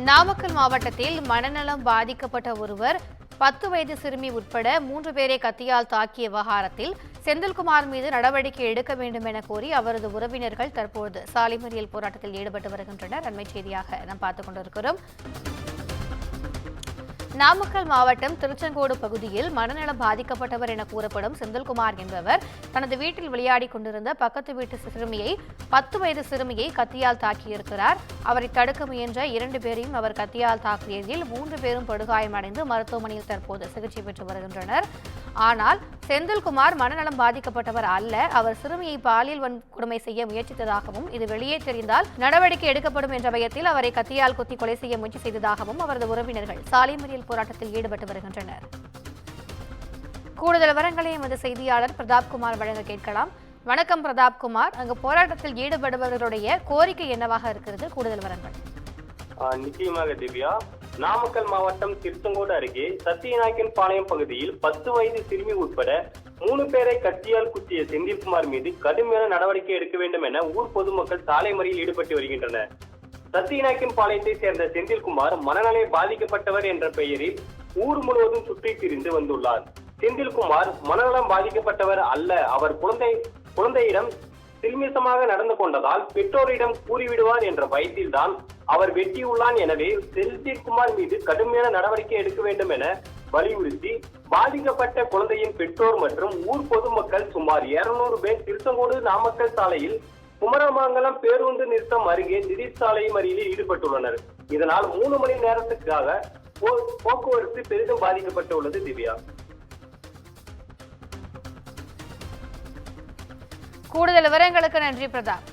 நாமக்கல் மாவட்டத்தில் மனநலம் பாதிக்கப்பட்ட ஒருவர் 10 வயது சிறுமி உட்பட 3 பேரை கத்தியால் தாக்கிய விவகாரத்தில் செந்தில்குமார் மீது நடவடிக்கை எடுக்க வேண்டும் என கோரி அவரது உறவினர்கள் தற்போது சாலை மறியல் போராட்டத்தில் ஈடுபட்டு வருகின்றனர். அண்மை செய்தியாக நாம் பார்த்துக் கொண்டிருக்கிறோம். நாமக்கல் மாவட்டம் திருச்செங்கோடு பகுதியில் மனநலம் பாதிக்கப்பட்டவர் என கூறப்படும் செந்தில்குமார் என்பவர் தனது வீட்டில் விளையாடிக் கொண்டிருந்த பக்கத்து வீட்டு சிறுமியை 10 வயது சிறுமியை கத்தியால் தாக்கியிருக்கிறார். அவரை தடுக்க முயன்ற 2 பேரையும் அவர் கத்தியால் தாக்கியதில் 3 பேரும் படுகாயமடைந்து மருத்துவமனையில் தற்போது சிகிச்சை பெற்று வருகின்றனர். ஆனால் செந்தில்குமார் மனநலம் பாதிக்கப்பட்டவர் அல்ல, அவர் சிறுமியை பாலியல் வன்கொடுமை செய்ய முயற்சித்ததாகவும் இது வெளியே தெரிந்தால் நடவடிக்கை எடுக்கப்படும் என்ற பயத்தில் அவரை கத்தியால் குத்தி கொலை செய்ய முயற்சி செய்ததாகவும் அவரது உறவினர்கள் சாலை மறியல் போராட்டத்தில் ஈடுபட்டு வருகின்றனர். கூடுதல் விவரங்களை எமது செய்தியாளர் பிரதாப்குமார் வழங்க கேட்கலாம். வணக்கம் பிரதாப்குமார், அங்கு போராட்டத்தில் ஈடுபடுபவர்களுடைய கோரிக்கை என்னவாக இருக்கிறது? கூடுதல் விவரங்கள். நிச்சயமாக திவ்யா, நாமக்கல் மாவட்டம் திருச்செங்கோடு அருகே சத்தியநாயக்கன் பாளையம் பகுதியில் 10 வயது சிறுமி உட்பட 3 பேரை கத்தியால் குத்திய செந்தில்குமார் மீது கடுமையான நடவடிக்கை எடுக்க வேண்டும் என ஊர் பொதுமக்கள் சாலை மறியலில் ஈடுபட்டு வருகின்றனர். சத்தியநாயக்கன் பாளையத்தை சேர்ந்த செந்தில்குமார் மனநலை பாதிக்கப்பட்டவர் என்ற பெயரில் ஊர் முழுவதும் சுற்றி திரிந்து வந்துள்ளார். செந்தில்குமார் மனநலம் பாதிக்கப்பட்டவர் அல்ல, அவர் குழந்தையிடம் சில்மிசமாக நடந்து கொண்டதால் பெற்றோரிடம் கூறிவிடுவார் என்ற பயத்தில் தான் அவர் வெட்டியுள்ளான். எனவே செந்தில்குமார் மீது கடுமையான நடவடிக்கை எடுக்க வேண்டும் என வலியுறுத்தி பாதிக்கப்பட்ட குழந்தையின் பெற்றோர் மற்றும் ஊர் பொதுமக்கள் சுமார் 200 பேர் திருச்செங்கோடு நாமக்கல் சாலையில் குமரமங்கலம் பேருந்து நிறுத்தம் அருகே திடீர் சாலை மறியலில் ஈடுபட்டுள்ளனர். இதனால் 3 மணி நேரத்துக்காக போக்குவரத்து பெரிதும் பாதிக்கப்பட்டுள்ளது. திவ்யா, கூடுதல் விவரங்களுக்கு நன்றி பிரதாப்.